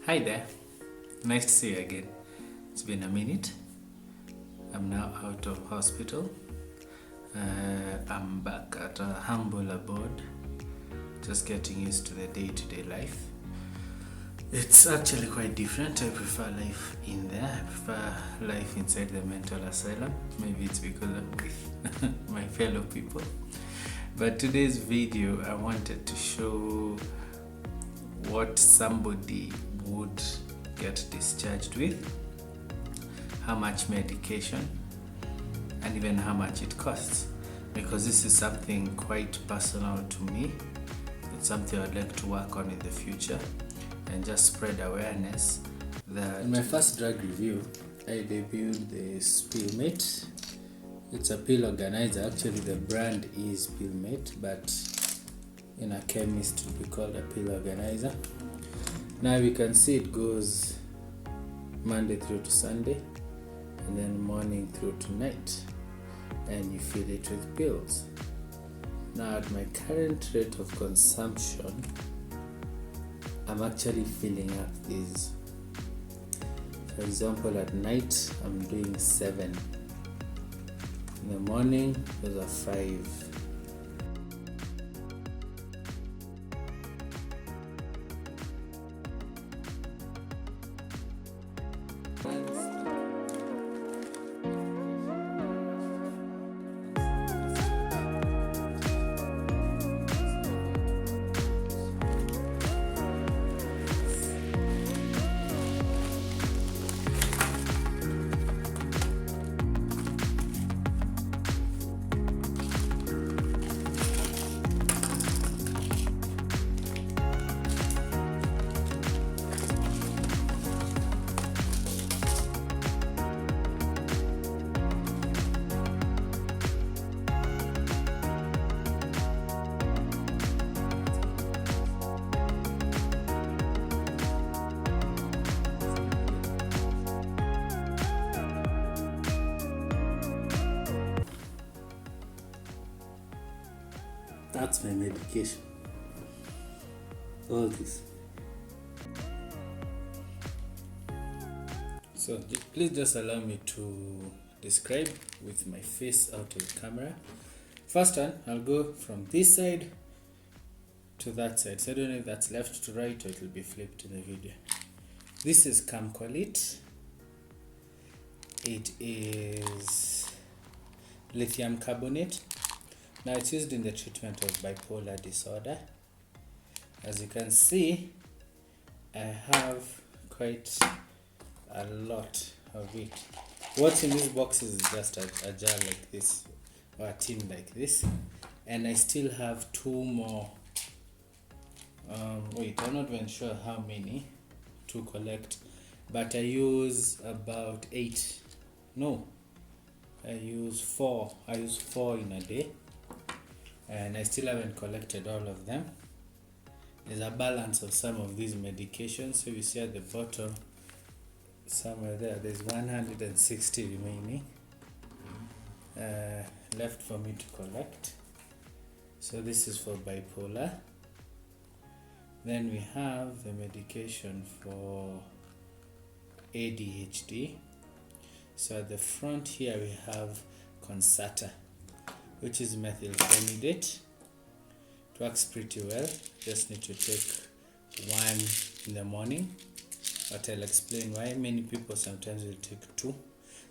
Hi there, nice to see you again. It's been a minute. I'm now out of hospital. I'm back at a humble abode, just getting used to the day-to-day life. It's actually quite different. I prefer life in there. I prefer life inside the mental asylum. Maybe it's because I'm with my fellow people. But today's video, I wanted to show what somebody would get discharged with, how much medication, and even how much it costs, because this is something quite personal to me. It's something I'd like to work on in the future and just spread awareness that in my first drug review I debuted the Spillmate. It's a pill organizer. Actually the brand is Spillmate, but in a chemist it would be called a pill organizer. Now you can see it goes Monday through to Sunday, and then morning through to night, and you fill it with pills. Now at my current rate of consumption, I'm actually filling up these. For example, at night I'm doing 7. In the morning those are 5. That's my medication. All this. So please just allow me to describe with my face out of the camera. First one, I'll go from this side to that side. So I don't know if that's left to right or it will be flipped in the video. This is Camcolit. It is lithium carbonate. Now it's used in the treatment of bipolar disorder. As you can see, I have quite a lot of it. What's in this box is just a jar like this, or a tin like this, and I still have 2 more. Wait, I'm not even sure how many to collect, but I use about 8. No, I use 4. I use 4 in a day. And I still haven't collected all of them. There's a balance of some of these medications. So you see at the bottom, somewhere there's 160 remaining left for me to collect. So this is for bipolar. Then we have the medication for ADHD. So at the front here we have Concerta, which is methylphenidate. It works pretty well. Just need to take 1 in the morning, but I'll explain why. Many people sometimes will take 2,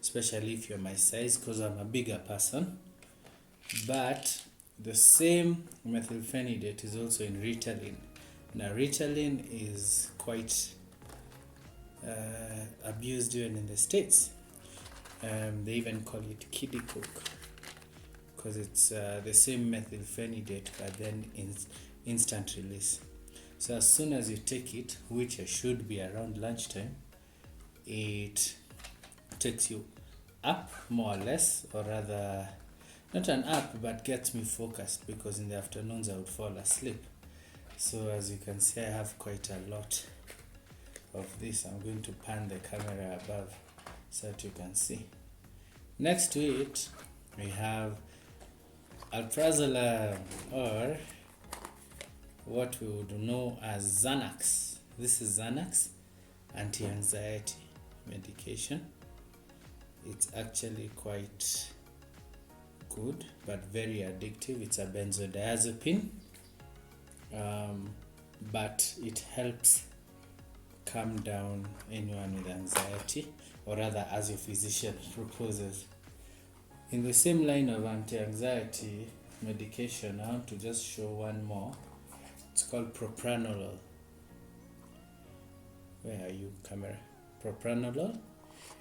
especially if you're my size, because I'm a bigger person. But the same methylphenidate is also in Ritalin. Now Ritalin is quite abused even in the States. They even call it kiddie coke, because it's the same methylphenidate but then instant release. So as soon as you take it, which should be around lunchtime, it takes you up more or less, or rather not an up, but gets me focused, because in the afternoons I would fall asleep. So as you can see, I have quite a lot of this. I'm going to pan the camera above so that you can see. Next to it we have alprazolam, or what we would know as Xanax. This is Xanax. anti-anxiety medication. It's actually quite good but very addictive. It's a benzodiazepine, but it helps calm down anyone with anxiety, or rather as your physician proposes. In the same line of anti-anxiety medication, I want to just show one more. It's called propranolol. Where are you, camera? Propranolol.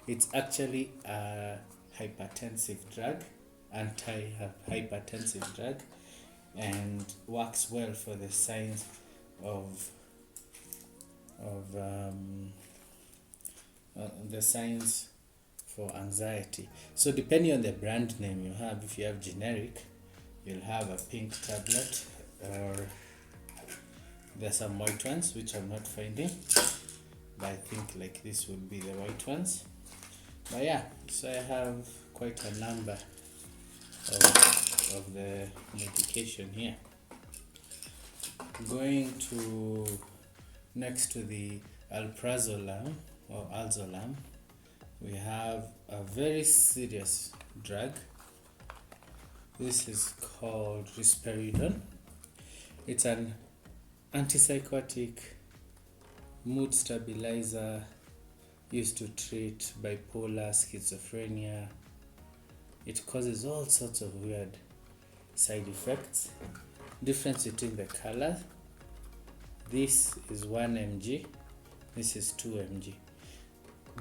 It's actually a hypertensive drug, anti-hypertensive drug, and works well for the signs of the signs for anxiety. So depending on the brand name you have, if you have generic, you'll have a pink tablet, or there's some white ones which I'm not finding, but I think like this would be the white ones. But yeah, so I have quite a number of the medication here. Going to next to the alprazolam or alzolam, we have a very serious drug. This is called risperidone. It's an antipsychotic, mood stabilizer, used to treat bipolar, schizophrenia. It causes all sorts of weird side effects. Difference between the colors: this is 1 mg, this is 2 mg.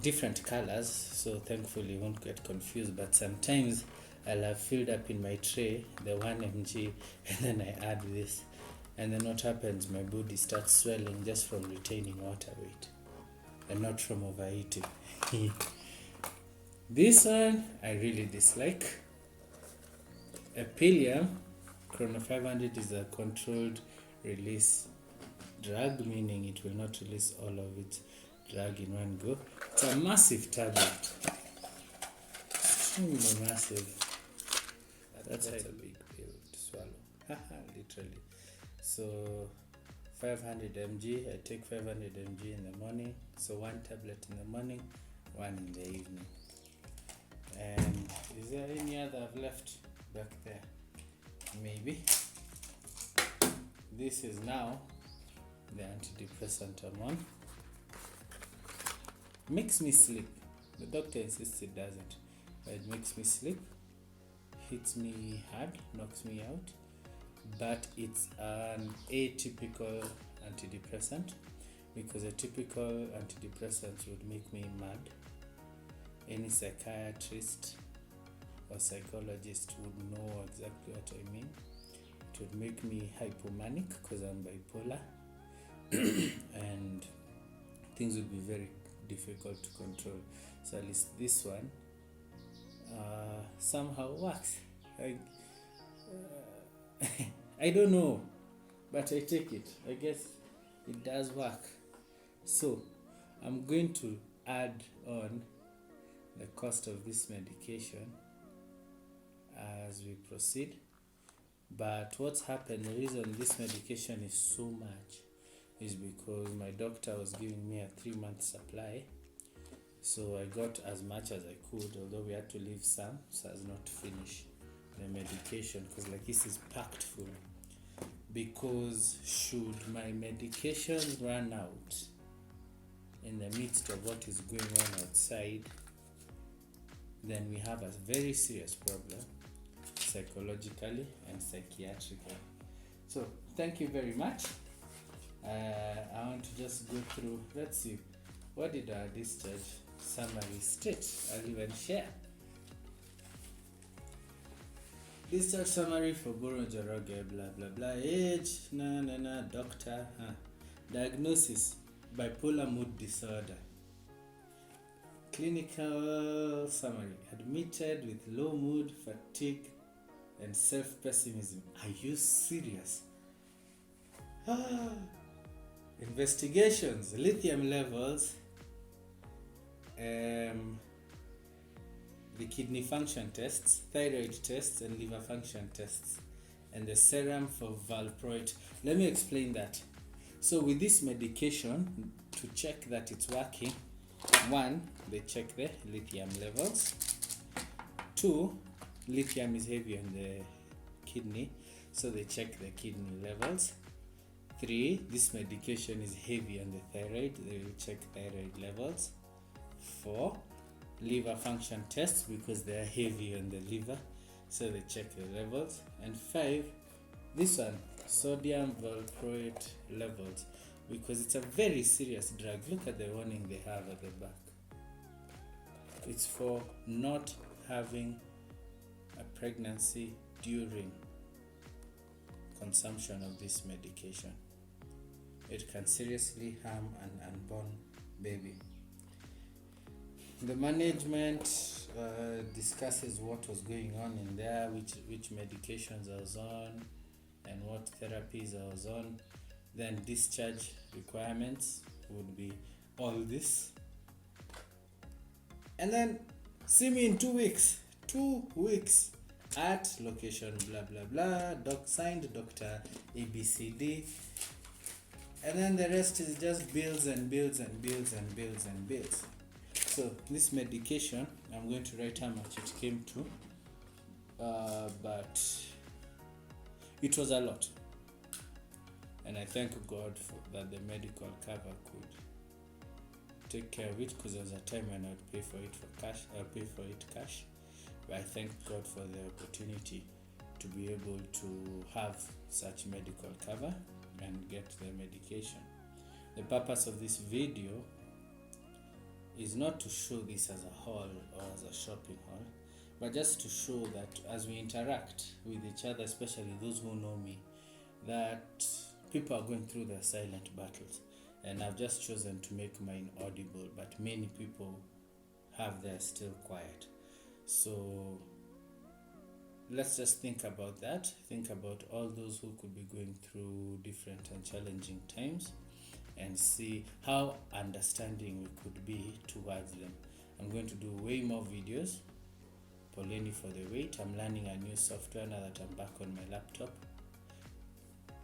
Different colors, so thankfully you won't get confused, but sometimes I'll have filled up in my tray the 1 mg and then I add this, and then what happens, my body starts swelling just from retaining water weight and not from overeating. This one I really dislike. Epilium Chrono 500 is a controlled release drug, meaning it will not release all of its drug in one go. It's a massive tablet, extremely massive. That's a big pill to swallow, literally. So 500 mg, I take 500 mg in the morning, so one tablet in the morning, one in the evening. And is there any other I've left back there? Maybe. This is now the antidepressant I'm on. Makes me sleep. The doctor insists it doesn't, but it makes me sleep. Hits me hard, knocks me out. But it's an atypical antidepressant, because a typical antidepressant would make me mad. Any psychiatrist or psychologist would know exactly what I mean. It would make me hypomanic because I'm bipolar, and things would be very difficult to control. So at least this one somehow works. I don't know, but I take it. I guess it does work. So I'm going to add on the cost of this medication as we proceed. But what's happened, the reason this medication is so much is because my doctor was giving me a 3-month supply. So I got as much as I could, although we had to leave some so as not to finish the medication, because like this is packed full. Because should my medication run out in the midst of what is going on outside, then we have a very serious problem psychologically and psychiatrically. So thank you very much. I want to just go through, let's see, what did our discharge summary state? I'll even share. Discharge summary for Boro Joroge, blah blah blah. Age, doctor. Diagnosis: bipolar mood disorder. Clinical summary: admitted with low mood, fatigue, and self-pessimism. Are you serious? Investigations: lithium levels, the kidney function tests, thyroid tests, and liver function tests, and the serum for valproate. Let me explain that. So with this medication, to check that it's working, one, they check the lithium levels. Two, lithium is heavy on the kidney, so they check the kidney levels. Three, this medication is heavy on the thyroid, they will check thyroid levels. Four, liver function tests, because they are heavy on the liver, so they check the levels. And five, this one, sodium valproate levels, because it's a very serious drug. Look at the warning they have at the back. It's for not having a pregnancy during consumption of this medication. It can seriously harm an unborn baby. The management discusses what was going on in there, which medications I was on, and what therapies I was on. Then discharge requirements would be all this. And then see me in 2 weeks. 2 weeks at location blah blah blah. Signed Dr. ABCD. And then the rest is just bills and bills and bills and bills and bills. So this medication, I'm going to write how much it came to, but it was a lot, and I thank God that the medical cover could take care of it, because there was a time when I'd pay for it cash. But I thank God for the opportunity to be able to have such medical cover and get the medication. The purpose of this video is not to show this as a haul or as a shopping haul, but just to show that as we interact with each other, especially those who know me, that people are going through their silent battles, and I've just chosen to make mine audible, but many people have theirs still quiet. So let's just think about that. Think about all those who could be going through different and challenging times, and see how understanding we could be towards them. I'm going to do way more videos. Poleni for the wait. I'm learning a new software now that I'm back on my laptop.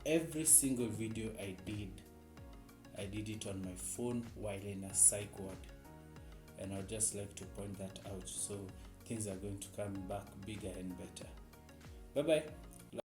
Every single video I did it on my phone while in a psych ward, and I'd just like to point that out. So things are going to come back bigger and better. Bye bye.